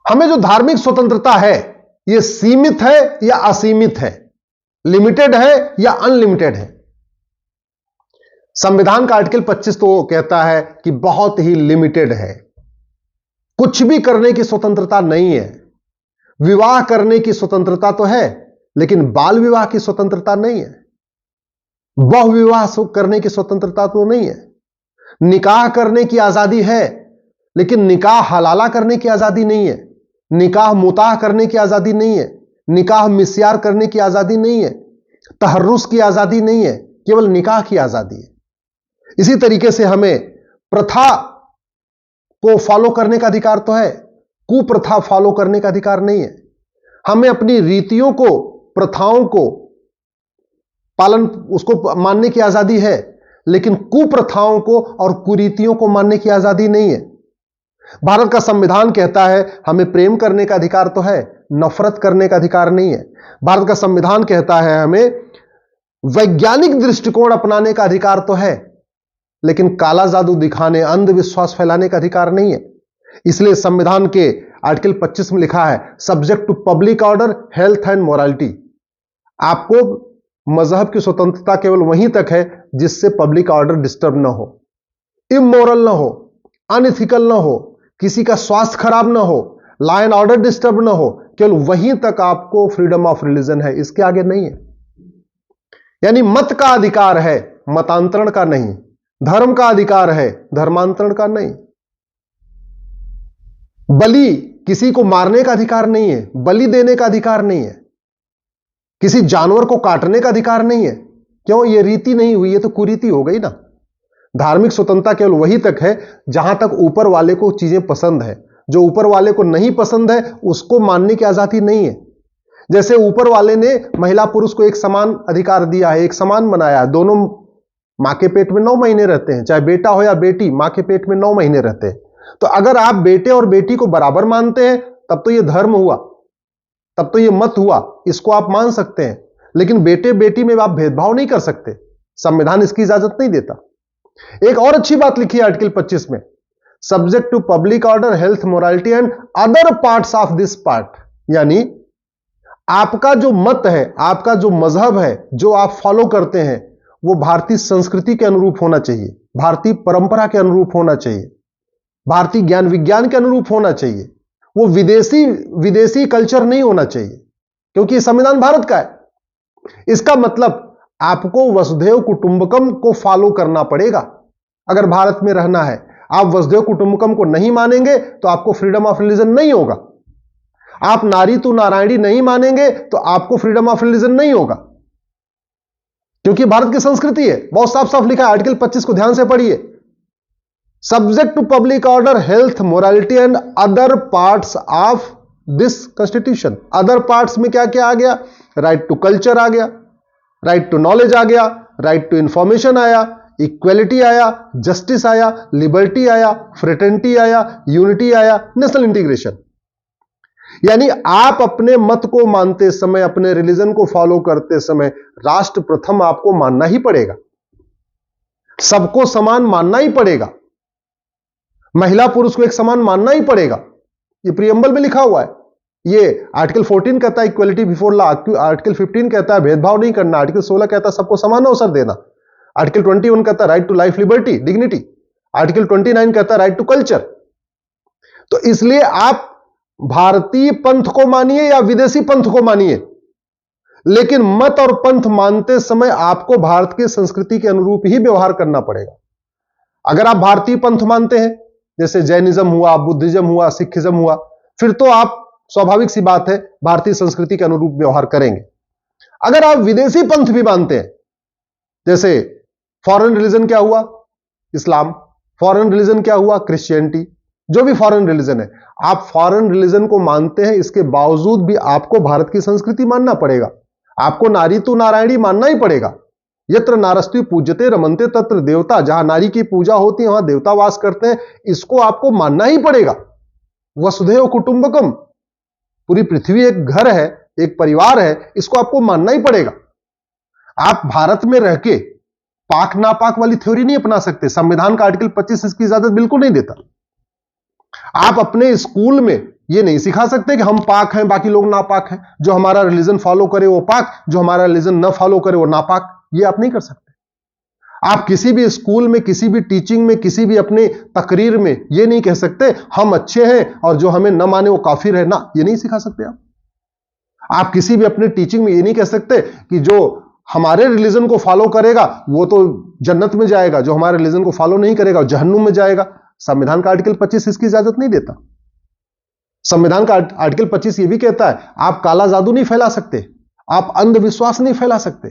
हमें जो धार्मिक स्वतंत्रता है यह सीमित है या असीमित है, लिमिटेड है या अनलिमिटेड है? संविधान का आर्टिकल 25 तो कहता है कि बहुत ही लिमिटेड है, कुछ भी करने की स्वतंत्रता नहीं है। विवाह करने की स्वतंत्रता तो है, लेकिन बाल विवाह की स्वतंत्रता नहीं है। बहु विवाह करने की स्वतंत्रता तो नहीं है। निकाह करने की आजादी है, लेकिन निकाह हलाला करने की आजादी नहीं है। निकाह मुताह करने की आजादी नहीं है। निकाह मिस्यार करने की आजादी नहीं है। तहर्रुस की आजादी नहीं है, केवल निकाह की आजादी है। इसी तरीके से हमें प्रथा को फॉलो करने का अधिकार तो है, कुप्रथा फॉलो करने का अधिकार नहीं है। हमें अपनी रीतियों को, प्रथाओं को पालन, उसको मानने की आजादी है, लेकिन कुप्रथाओं को और कुरीतियों को मानने की आजादी नहीं है। भारत का संविधान कहता है हमें प्रेम करने का अधिकार तो है, नफरत करने का अधिकार नहीं है। भारत का संविधान कहता है हमें वैज्ञानिक दृष्टिकोण अपनाने का अधिकार तो है, लेकिन काला जादू दिखाने, अंधविश्वास फैलाने का अधिकार नहीं है। इसलिए संविधान के आर्टिकल 25 में लिखा है subject to public order, health and morality. आपको मजहब की स्वतंत्रता केवल वहीं तक है जिससे पब्लिक ऑर्डर डिस्टर्ब ना हो, इमोरल ना हो, अनइथिकल ना हो, किसी का स्वास्थ्य खराब ना हो, लॉ एंड ऑर्डर डिस्टर्ब ना हो, केवल वहीं तक आपको फ्रीडम ऑफ रिलीजन है, इसके आगे नहीं है। यानी मत का अधिकार है, मतांतरण का नहीं। धर्म का अधिकार है, धर्मांतरण का नहीं। बलि, किसी को मारने का अधिकार नहीं है, बलि देने का अधिकार नहीं है। किसी जानवर को काटने का अधिकार नहीं है। क्यों? यह रीति नहीं हुई, है तो कुरीति हो गई ना। धार्मिक स्वतंत्रता केवल वहीं तक है जहां तक ऊपर वाले को चीजें पसंद है। जो ऊपर वाले को नहीं पसंद है उसको मानने की आजादी नहीं है। जैसे ऊपर वाले ने महिला पुरुष को एक समान अधिकार दिया है, एक समान बनाया है, दोनों मां के पेट में 9 महीने रहते हैं, चाहे बेटा हो या बेटी, मां के पेट में 9 महीने रहते हैं। तो अगर आप बेटे और बेटी को बराबर मानते हैं तब तो यह धर्म हुआ, तब तो यह मत हुआ, इसको आप मान सकते हैं। लेकिन बेटे बेटी में आप भेदभाव नहीं कर सकते, संविधान इसकी इजाजत नहीं देता। एक और अच्छी बात लिखी है आर्टिकल 25 में, subject to public order, health, morality and other parts of this part. यानी आपका जो मत है, आपका जो मजहब है, जो आप फॉलो करते हैं, वो भारतीय संस्कृति के अनुरूप होना चाहिए, भारतीय परंपरा के अनुरूप होना चाहिए, भारतीय ज्ञान विज्ञान के अनुरूप होना चाहिए। वो विदेशी कल्चर नहीं होना चाहिए, क्योंकि संविधान भारत का है। इसका मतलब आपको वसुधैव कुटुंबकम को फॉलो करना पड़ेगा अगर भारत में रहना है। आप वसुधैव कुटुंबकम को नहीं मानेंगे तो आपको फ्रीडम ऑफ रिलीजन नहीं होगा। आप नारी तू नारायणी नहीं मानेंगे तो आपको फ्रीडम ऑफ रिलीजन नहीं होगा, क्योंकि भारत की संस्कृति है। बहुत साफ साफ लिखा है, आर्टिकल 25 को ध्यान से पढ़िए। Subject to public order, health, morality and other parts of this constitution. Other parts में क्या क्या आ गया? राइट टू कल्चर आ गया, राइट टू नॉलेज आ गया, राइट टू इंफॉर्मेशन आया, इक्वेलिटी आया, जस्टिस आया, लिबर्टी आया, फ्रेटर्निटी आया, यूनिटी आया, नेशनल इंटीग्रेशन। यानी आप अपने मत को मानते समय, अपने रिलीजन को फॉलो करते समय राष्ट्र प्रथम आपको मानना ही पड़ेगा, सबको समान मानना ही पड़ेगा, महिला पुरुष को एक समान मानना ही पड़ेगा। ये प्रीएम्बल में लिखा हुआ है। ये आर्टिकल 14 कहता है इक्वलिटी बिफोर लॉ, आर्टिकल 15 कहता है भेदभाव नहीं करना, आर्टिकल 16 कहता है सबको समान अवसर देना, आर्टिकल 21 कहता है right to life, liberty, dignity, article 29 कहता है राइट टू कल्चर। तो इसलिए आप भारतीय पंथ को मानिए या विदेशी पंथ को मानिए, लेकिन मत और पंथ मानते समय आपको भारत की संस्कृति के अनुरूप ही व्यवहार करना पड़ेगा। अगर आप भारतीय पंथ मानते हैं, जैसे जैनिज्म हुआ, बुद्धिज्म हुआ, सिखिज्म हुआ, फिर तो आप स्वाभाविक सी बात है भारतीय संस्कृति के अनुरूप व्यवहार करेंगे। अगर आप विदेशी पंथ भी मानते हैं, जैसे फॉरेन रिलीजन क्या हुआ? इस्लाम। फॉरेन रिलीजन क्या हुआ? क्रिश्चियनिटी। जो भी फॉरेन रिलीजन है, आप फॉरेन रिलीजन को मानते हैं, इसके बावजूद भी आपको भारत की संस्कृति मानना पड़ेगा। आपको नारी तू नारायणी मानना ही पड़ेगा। यत्र नारस्ति पूज्यते रमन्ते तत्र देवता। जहां नारी की पूजा होती है वहां देवता वास करते हैं, इसको आपको मानना ही पड़ेगा। वसुधैव कुटुंबकम, पूरी पृथ्वी एक घर है, एक परिवार है, इसको आपको मानना ही पड़ेगा। आप भारत में रह के पाक नापाक वाली थ्योरी नहीं अपना सकते। संविधान का आर्टिकल 25 इसकी इजाजत बिल्कुल नहीं देता। आप अपने स्कूल में ये नहीं सिखा सकते कि हम पाक हैं बाकी लोग नापाक हैं, जो हमारा रिलीजन फॉलो करे वो पाक, जो हमारा रिलीजन ना फॉलो करे वो नापाक। ये आप नहीं कर सकते। आप किसी भी स्कूल में, किसी भी टीचिंग में, किसी भी अपने तकरीर में ये नहीं कह सकते हम अच्छे हैं और जो हमें न माने वो काफिर है ना, ये नहीं सिखा सकते आप किसी भी अपने टीचिंग में ये नहीं कह सकते कि जो हमारे रिलीजन को फॉलो करेगा वो तो जन्नत में जाएगा, जो हमारे रिलीजन को फॉलो नहीं करेगा वो जहन्नुम में जाएगा। संविधान का आर्टिकल 25 इसकी इजाजत नहीं देता। संविधान का आर्टिकल 25 ये भी कहता है आप काला जादू नहीं फैला सकते, आप अंधविश्वास नहीं फैला सकते।